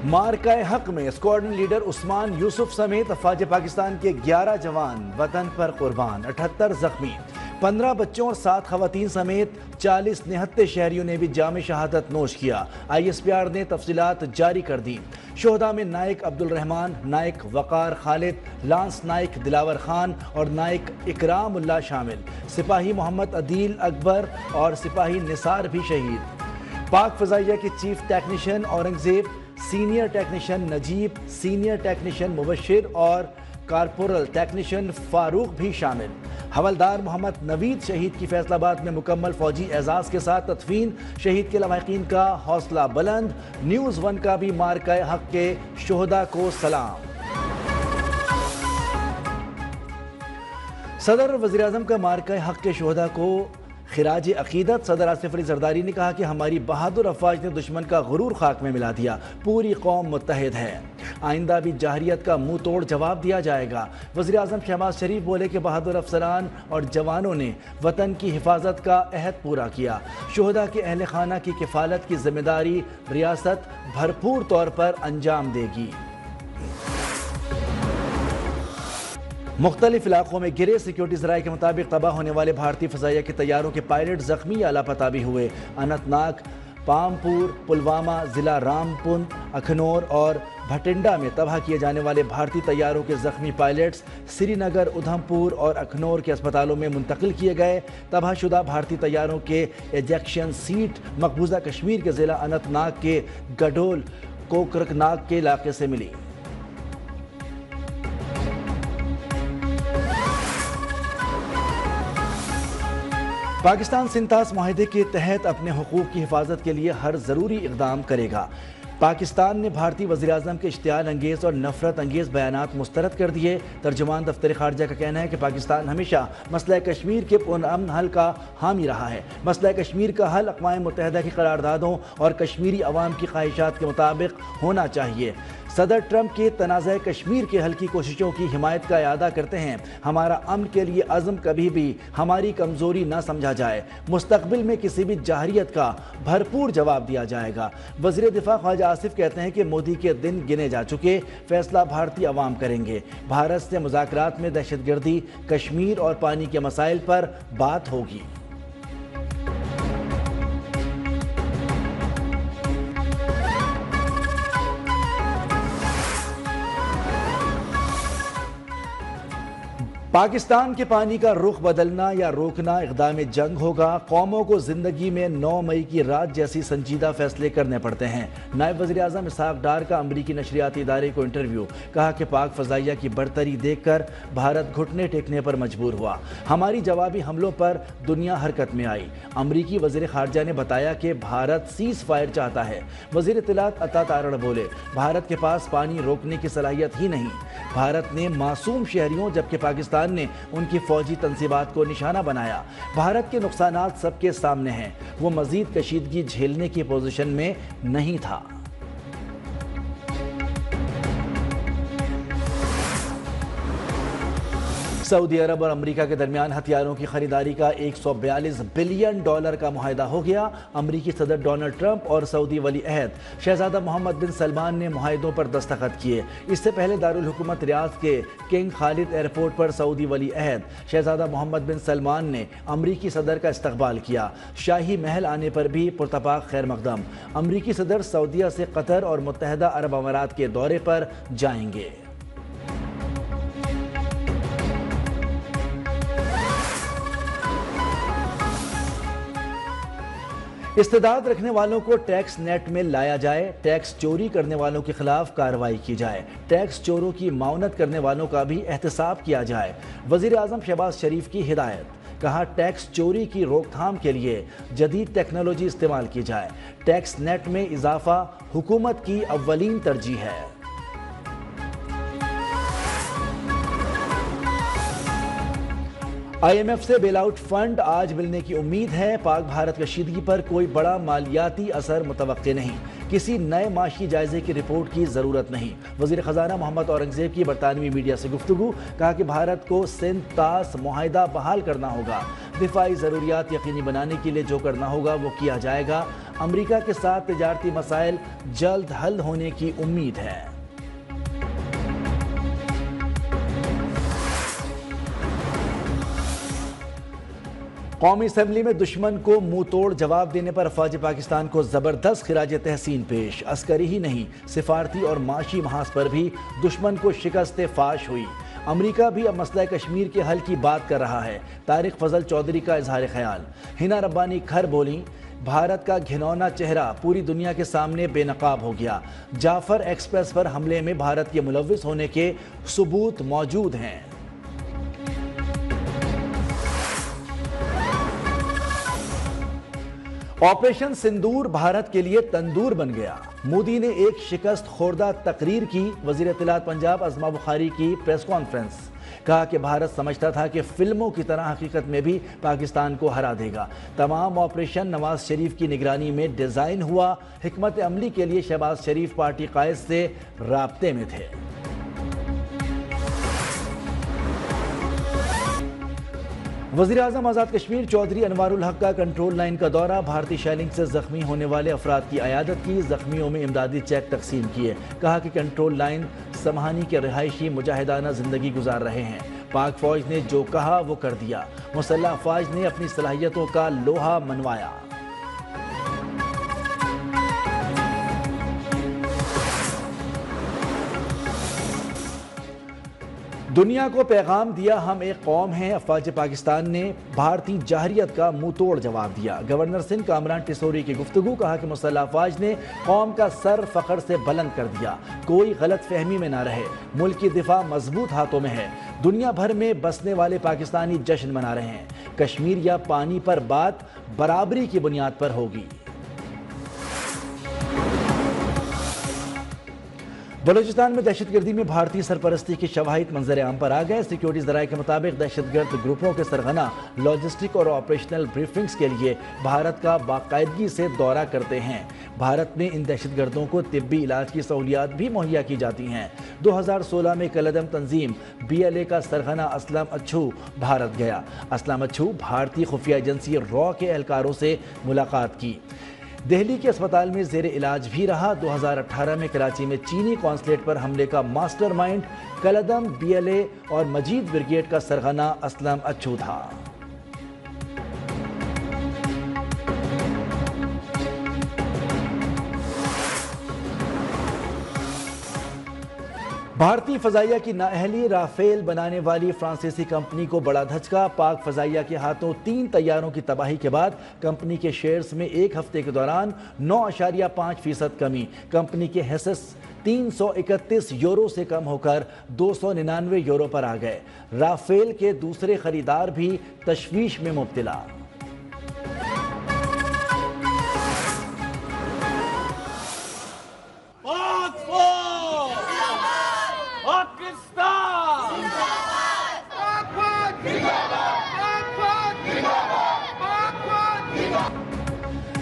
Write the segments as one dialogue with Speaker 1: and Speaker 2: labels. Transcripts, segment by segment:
Speaker 1: مارکہ حق میں squadron leader عثمان یوسف سمیت افواج پاکستان کے 11 جوان وطن پر قربان، 78 زخمی، 15 بچوں اور 7 خواتین سمیت 40 نہتے شہریوں نے بھی جام شہادت نوش کیا۔ ISPR نے تفصیلات جاری کر دی۔ شہداء میں نائک عبدالرحمان، نائک وقار خالد، لانس نائک دلاور خان اور نائک اکرام اللہ شامل، سپاہی محمد عدیل اکبر اور سپاہی نثار بھی شہید۔ پاک فضائیہ کے chief technician Aurangzeb, senior technician Najeeb, senior technician Mubashir اور کارپورل ٹیکنیشین فاروق بھی شامل۔ حوالدار محمد نوید شہید کی فیصل آباد میں مکمل فوجی اعزاز کے ساتھ تدفین، شہید کے لواحقین کا حوصلہ بلند۔ نیوز 1 کا بھی مارکہ حق کے شہداء کو سلام۔ صدر وزیر اعظم کا مارکہ حق کے شہداء کو خراج عقیدت۔ صدر آصف علی زرداری نے کہا کہ ہماری بہادر افواج نے دشمن کا غرور خاک میں ملا دیا، پوری قوم متحد ہے، آئندہ بھی جارحیت کا منہ توڑ جواب دیا جائے گا۔ وزیر اعظم شہباز شریف بولے کہ بہادر افسران اور جوانوں نے وطن کی حفاظت کا عہد پورا کیا۔ شہداء کے اہل خانہ کی کفالت کی ذمہ داری ریاست بھرپور طور پر انجام دے گی۔ مختلف علاقوں میں گرے، سیکیورٹی ذرائع کے مطابق تباہ ہونے والے بھارتی فضائیہ کے طیاروں کے پائلٹ زخمی یا لاپتہ بھی ہوئے۔ اننت ناگ، پامپور، پلوامہ، ضلع رامپور، اکھنور اور بھٹنڈا میں تباہ کیے جانے والے بھارتی طیاروں کے زخمی پائلٹس سری نگر، ادھمپور اور اکھنور کے اسپتالوں میں منتقل کیے گئے۔ تباہ شدہ بھارتی طیاروں کے ایجیکشن سیٹ مقبوضہ کشمیر کے ضلع اننت ناگ کے گڈھول کوکرک ناگ کے علاقے سے ملی۔ پاکستان سنتاس معاہدے کے تحت اپنے حقوق کی حفاظت کے لیے ہر ضروری اقدام کرے گا۔ پاکستان نے بھارتی وزیر اعظم کے اشتعال انگیز اور نفرت انگیز بیانات مسترد کر دیے۔ ترجمان دفتر خارجہ کا کہنا ہے کہ پاکستان ہمیشہ مسئلہ کشمیر کے پرامن حل کا حامی رہا ہے۔ مسئلہ کشمیر کا حل اقوام متحدہ کی قراردادوں اور کشمیری عوام کی خواہشات کے مطابق ہونا چاہیے۔ صدر ٹرمپ کے تنازع کشمیر کے حل کی کوششوں کی حمایت کا اعادہ کرتے ہیں۔ ہمارا امن کے لیے عزم کبھی بھی ہماری کمزوری نہ سمجھا جائے۔ مستقبل میں کسی بھی جارحیت کا بھرپور جواب دیا جائے گا۔ وزیر دفاع خواجہ آصف کہتے ہیں کہ مودی کے دن گنے جا چکے، فیصلہ بھارتی عوام کریں گے۔ بھارت سے مذاکرات میں دہشت گردی، کشمیر اور پانی کے مسائل پر بات ہوگی۔ پاکستان کے پانی کا رخ بدلنا یا روکنا اقدام جنگ ہوگا۔ قوموں کو زندگی میں 9 مئی کی رات جیسی سنجیدہ فیصلے کرنے پڑتے ہیں۔ نائب وزیر اعظم اسحاق ڈار کا امریکی نشریاتی ادارے کو انٹرویو، کہا کہ پاک فضائیہ کی برتری دیکھ کر بھارت گھٹنے ٹیکنے پر مجبور ہوا۔ ہماری جوابی حملوں پر دنیا حرکت میں آئی۔ امریکی وزیر خارجہ نے بتایا کہ بھارت سیز فائر چاہتا ہے۔ وزیر اطلاعات عطا تارڑ بولے، بھارت کے پاس پانی روکنے کی صلاحیت ہی نہیں۔ بھارت نے معصوم شہریوں جبکہ پاکستان نے ان کی فوجی تنصیبات کو نشانہ بنایا۔ بھارت کے نقصانات سب کے سامنے ہیں، وہ مزید کشیدگی جھیلنے کی پوزیشن میں نہیں تھا۔ سعودی عرب اور امریکہ کے درمیان ہتھیاروں کی خریداری کا $142 بلین کا معاہدہ ہو گیا۔ امریکی صدر ڈونلڈ ٹرمپ اور سعودی ولی عہد شہزادہ محمد بن سلمان نے معاہدوں پر دستخط کیے۔ اس سے پہلے دارالحکومت ریاض کے کنگ خالد ایئرپورٹ پر سعودی ولی عہد شہزادہ محمد بن سلمان نے امریکی صدر کا استقبال کیا۔ شاہی محل آنے پر بھی پرتپاک خیر مقدم۔ امریکی صدر سعودیہ سے قطر اور متحدہ عرب امارات کے دورے پر جائیں گے۔ استعداد رکھنے والوں کو ٹیکس نیٹ میں لایا جائے، ٹیکس چوری کرنے والوں کے خلاف کارروائی کی جائے، ٹیکس چوروں کی معاونت کرنے والوں کا بھی احتساب کیا جائے۔ وزیر اعظم شہباز شریف کی ہدایت، کہا ٹیکس چوری کی روک تھام کے لیے جدید ٹیکنالوجی استعمال کی جائے۔ ٹیکس نیٹ میں اضافہ حکومت کی اولین ترجیح ہے۔ IMF سے بیل آؤٹ فنڈ آج ملنے کی امید ہے۔ پاک بھارت کشیدگی پر کوئی بڑا مالیاتی اثر متوقع نہیں۔ کسی نئے معاشی جائزے کی رپورٹ کی ضرورت نہیں۔ وزیر خزانہ محمد اورنگزیب کی برطانوی میڈیا سے گفتگو، کہا کہ بھارت کو سندھ طاس معاہدہ بحال کرنا ہوگا۔ دفاعی ضروریات یقینی بنانے کے لیے جو کرنا ہوگا وہ کیا جائے گا۔ امریکہ کے ساتھ تجارتی مسائل جلد حل ہونے کی امید ہے۔ قومی اسمبلی میں دشمن کو منہ توڑ جواب دینے پر افواج پاکستان کو زبردست خراج تحسین پیش۔ عسکری ہی نہیں، سفارتی اور معاشی محاذ پر بھی دشمن کو شکست فاش ہوئی۔ امریکہ بھی اب مسئلہ کشمیر کے حل کی بات کر رہا ہے۔ طارق فضل چودھری کا اظہار خیال۔ ہنا ربانی کھر بولیں، بھارت کا گھنونا چہرہ پوری دنیا کے سامنے بے نقاب ہو گیا۔ جعفر ایکسپریس پر حملے میں بھارت کے ملوث ہونے کے ثبوت موجود ہیں۔ آپریشن سندور بھارت کے لیے تندور بن گیا۔ مودی نے ایک شکست خوردہ تقریر کی۔ وزیر اطلاعات پنجاب ازما بخاری کی پریس کانفرنس۔ کہا کہ بھارت سمجھتا تھا کہ فلموں کی طرح حقیقت میں بھی پاکستان کو ہرا دے گا۔ تمام آپریشن نواز شریف کی نگرانی میں ڈیزائن ہوا۔ حکمت عملی کے لیے شہباز شریف پارٹی قائد سے رابطے میں تھے۔ وزیر اعظم آزاد کشمیر چودھری انوار الحق کا کنٹرول لائن کا دورہ۔ بھارتی شیلنگ سے زخمی ہونے والے افراد کی عیادت کی۔ زخمیوں میں امدادی چیک تقسیم کیے۔ کہا کہ کنٹرول لائن سمہانی کے رہائشی مجاہدانہ زندگی گزار رہے ہیں۔ پاک فوج نے جو کہا وہ کر دیا۔ مسلح افواج نے اپنی صلاحیتوں کا لوہا منوایا۔ دنیا کو پیغام دیا، ہم ایک قوم ہیں۔ افواج پاکستان نے بھارتی جارحیت کا منہ توڑ جواب دیا۔ گورنر سندھ کامران ٹیسوری کی گفتگو۔ کہا کہ مسلح افواج نے قوم کا سر فخر سے بلند کر دیا۔ کوئی غلط فہمی میں نہ رہے، ملک کی دفاع مضبوط ہاتھوں میں ہے۔ دنیا بھر میں بسنے والے پاکستانی جشن منا رہے ہیں۔ کشمیر یا پانی پر بات برابری کی بنیاد پر ہوگی۔ بلوچستان میں دہشت گردی میں بھارتی سرپرستی کے شواہد منظر عام پر آ گئے۔ سیکیورٹی ذرائع کے مطابق دہشت گرد گروپوں کے سرغنہ لاجسٹک اور آپریشنل بریفنگز کے لیے بھارت کا باقاعدگی سے دورہ کرتے ہیں۔ بھارت میں ان دہشت گردوں کو طبی علاج کی سہولیات بھی مہیا کی جاتی ہیں۔ 2016 میں کالعدم تنظیم BLA کا سرغنہ اسلم اچھو بھارت گیا۔ اسلم اچھو بھارتی خفیہ ایجنسی را کے اہلکاروں سے ملاقات کی۔ دہلی کے اسپتال میں زیر علاج بھی رہا۔ 2018 میں کراچی میں چینی قونصلیٹ پر حملے کا ماسٹر مائنڈ کالعدم BLA اور مجید بریگیڈ کا سرغنہ اسلم اچھو تھا۔ بھارتی فضائیہ کی نااہلی، رافیل بنانے والی فرانسیسی کمپنی کو بڑا دھچکا۔ پاک فضائیہ کے ہاتھوں 3 طیاروں کی تباہی کے بعد کمپنی کے شیئرز میں ایک ہفتے کے دوران 9.5% کمی۔ کمپنی کے حصص 331 یورو سے کم ہو کر 299 یورو پر آ گئے۔ رافیل کے دوسرے خریدار بھی تشویش میں مبتلا۔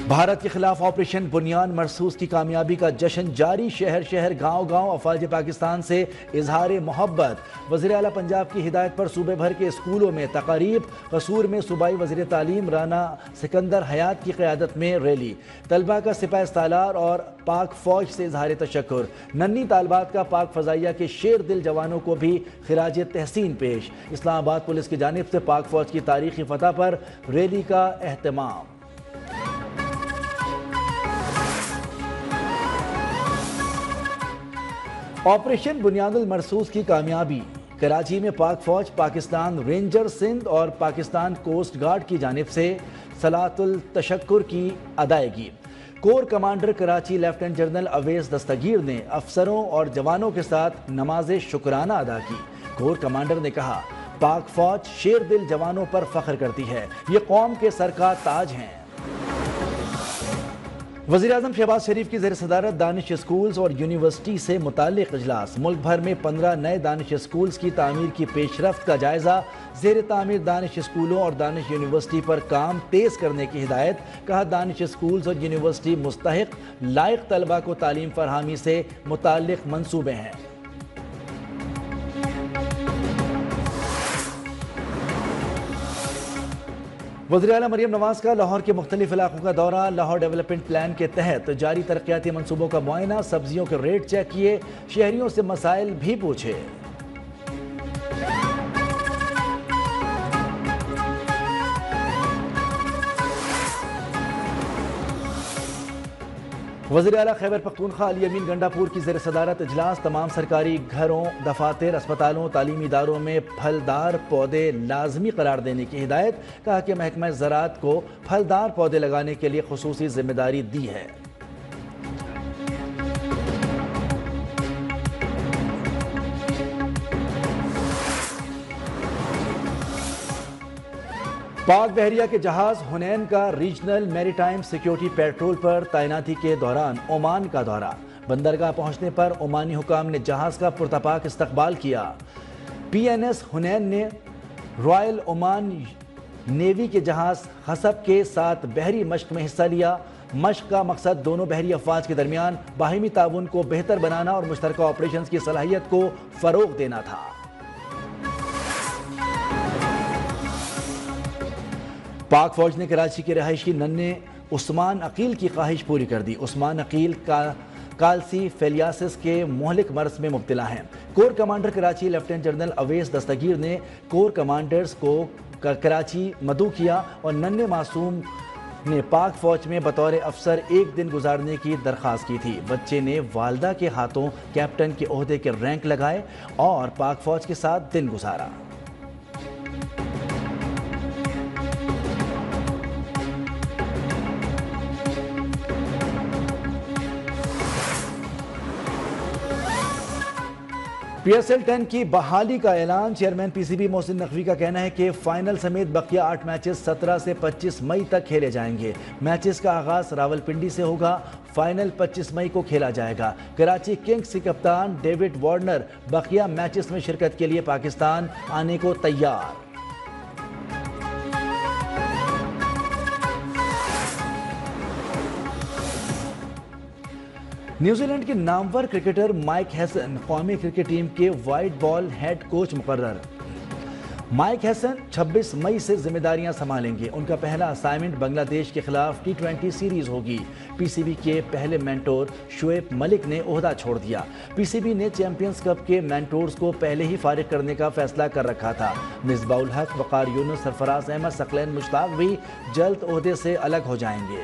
Speaker 1: بھارت کے خلاف آپریشن بنیان مرصوص کی کامیابی کا جشن جاری۔ شہر شہر گاؤں گاؤں افواج پاکستان سے اظہار محبت۔ وزیر اعلیٰ پنجاب کی ہدایت پر صوبے بھر کے اسکولوں میں تقاریب۔ قصور میں صوبائی وزیر تعلیم رانا سکندر حیات کی قیادت میں ریلی۔ طلبہ کا سپاہ سالار اور پاک فوج سے اظہار تشکر۔ ننھی طالبات کا پاک فضائیہ کے شیر دل جوانوں کو بھی خراج تحسین پیش۔ اسلام آباد پولیس کی جانب سے پاک فوج کی تاریخی فتح پر ریلی کا اہتمام۔ آپریشن بنیاد المرصوص کی کامیابی۔ کراچی میں پاک فوج، پاکستان رینجر سندھ اور پاکستان کوسٹ گارڈ کی جانب سے صلاۃ التشکر کی ادائیگی۔ Corps commander Karachi lieutenant general Awais Dastgir نے افسروں اور جوانوں کے ساتھ نماز شکرانہ ادا کی۔ کور کمانڈر نے کہا، پاک فوج شیر دل جوانوں پر فخر کرتی ہے، یہ قوم کے سر کا تاج ہیں۔ وزیراعظم شہباز شریف کی زیر صدارت دانش اسکولز اور یونیورسٹی سے متعلق اجلاس۔ ملک بھر میں 15 نئے دانش اسکولز کی تعمیر کی پیش رفت کا جائزہ۔ زیر تعمیر دانش اسکولوں اور دانش یونیورسٹی پر کام تیز کرنے کی ہدایت۔ کہا، دانش اسکولز اور یونیورسٹی مستحق لائق طلبہ کو تعلیم فراہمی سے متعلق منصوبے ہیں۔ وزیر اعلیٰ مریم نواز کا لاہور کے مختلف علاقوں کا دورہ، لاہور ڈیولپمنٹ پلان کے تحت جاری ترقیاتی منصوبوں کا معائنہ، سبزیوں کے ریٹ چیک کیے، شہریوں سے مسائل بھی پوچھے۔ وزیر اعلیٰ خیبر پختونخوا علی امین گنڈاپور کی زیر صدارت اجلاس، تمام سرکاری گھروں، دفاتر، اسپتالوں، تعلیمی اداروں میں پھلدار پودے لازمی قرار دینے کی ہدایت، کہا کہ محکمہ زراعت کو پھلدار پودے لگانے کے لیے خصوصی ذمہ داری دی ہے۔ پاک بحریہ کے جہاز حنین کا ریجنل میری ٹائم سیکیورٹی پیٹرول پر تعیناتی کے دوران عمان کا دورہ، بندرگاہ پہنچنے پر عمانی حکام نے جہاز کا پرتپاک استقبال کیا۔ پی این ایس حنین نے رائل عمان نیوی کے جہاز خصب کے ساتھ بحری مشق میں حصہ لیا۔ مشق کا مقصد دونوں بحری افواج کے درمیان باہمی تعاون کو بہتر بنانا اور مشترکہ آپریشنز کی صلاحیت کو فروغ دینا تھا۔ پاک فوج نے کراچی کے رہائشی ننھے عثمان عقیل کی خواہش پوری کر دی۔ عثمان عقیل کالسی فیلیاسس کے مہلک مرض میں مبتلا ہیں۔ Corps commander Karachi lieutenant general Awais Dastgir نے کور کمانڈرز کو کراچی مدعو کیا اور ننھے معصوم نے پاک فوج میں بطور افسر ایک دن گزارنے کی درخواست کی تھی۔ بچے نے والدہ کے ہاتھوں کیپٹن کے عہدے کے رینک لگائے اور پاک فوج کے ساتھ دن گزارا۔ پی ایس ایل 10 کی بحالی کا اعلان، chairman P C B Mohsin Naqvi کا کہنا ہے کہ فائنل سمیت بقیہ 8 میچز 17 سے 25 مئی تک کھیلے جائیں گے۔ میچز کا آغاز راولپنڈی سے ہوگا، فائنل 25 مئی کو کھیلا جائے گا۔ کراچی کنگز کے کپتان ڈیوڈ وارنر بقیہ میچز میں شرکت کے لیے پاکستان آنے کو تیار۔ نیوزی لینڈ کے نامور کرکٹر مائک ہیسن قومی کرکٹ ٹیم کے وائٹ بال ہیڈ کوچ مقرر۔ مائک ہیسن 26 مئی سے ذمہ داریاں سنبھالیں گے۔ ان کا پہلا اسائنمنٹ بنگلہ دیش کے خلاف T20 سیریز ہوگی۔ پی سی بی کے پہلے مینٹور شعیب ملک نے عہدہ چھوڑ دیا۔ پی سی بی نے چیمپئنز کپ کے مینٹورز کو پہلے ہی فارغ کرنے کا فیصلہ کر رکھا تھا۔ مصباح الحق، وقار یونس، سرفراز احمد، ثقلین مشتاق بھی جلد عہدے سے الگ ہو جائیں گے۔